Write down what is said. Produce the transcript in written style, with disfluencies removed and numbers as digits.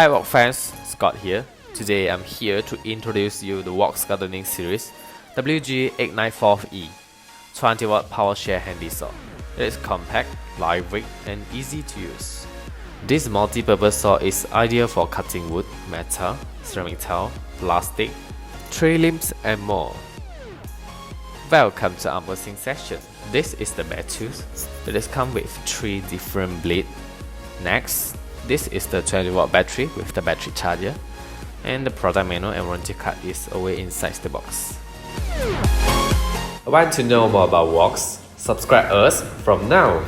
Hi Worx fans, Scott here. Today I'm here to introduce you the Worx gardening series WG894E 20W power share handy saw. It is compact, lightweight and easy to use. This multi-purpose saw is ideal for cutting wood, metal, ceramic tile, plastic, tree limbs and more. Welcome to unboxing session. This is the bed tools. It is come with 3 different blades. Next, this is the 20W battery with the battery charger, and the product manual and warranty card is away inside the box. Want to know more about Worx? Subscribe us from now.